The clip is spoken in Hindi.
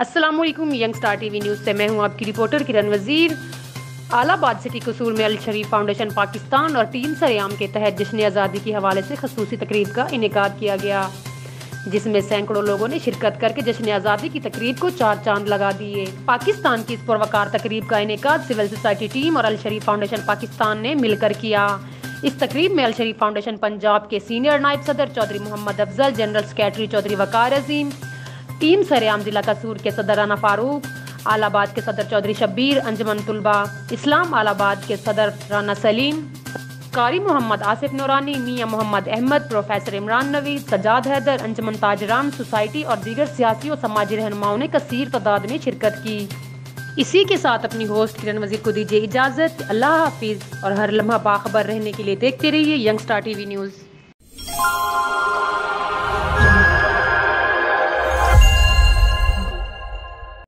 अस्सलामुअलैकुम। यंग स्टार टीवी न्यूज़ से मैं हूं आपकी रिपोर्टर किरण वजीर। आलाबाद सिटी कसूर में अल शरीफ फाउंडेशन पाकिस्तान और टीम सरेआम के तहत जश्न आज़ादी के हवाले से खसूसी तकरीब का इनेकाद किया गया, जिसमें सैकड़ों लोगों ने शिरकत करके जश्न आज़ादी की तकरीब को चार चांद लगा दिए। पाकिस्तान की इस पुरवकार तकरीब का इनेकाद सिविल सोसाइटी टीम और अल शरीफ फाउंडेशन पाकिस्तान ने मिलकर किया। इस तकरीब में अल शरीफ फाउंडेशन पंजाब के सीनियर नायब सदर चौधरी मोहम्मद अफजल, जनरल सेक्रेटरी चौधरी वकार अजीम, टीम सरेआम जिला कसूर के सदर राना फारूक, आलाबाद के सदर चौधरी शब्बीर, अंजुमन तुलबा इस्लाम आलाबाद के सदर राना सलीम, कारी मोहम्मद आसिफ नूरानी, मियां मोहम्मद अहमद, प्रोफेसर इमरान नवीद, सजाद हैदर, अंजुमन ताजरान सोसाइटी और दीगर सियासी और समाजी रहनुमाओं ने कसीर तादाद में शिरकत की। इसी के साथ अपनी होस्ट किरण वजीर को दीजिए इजाजत। अल्लाह हाफिज और हर लम्हा बाखबर रहने के लिए देखते रहिए यंग स्टार टीवी न्यूज़।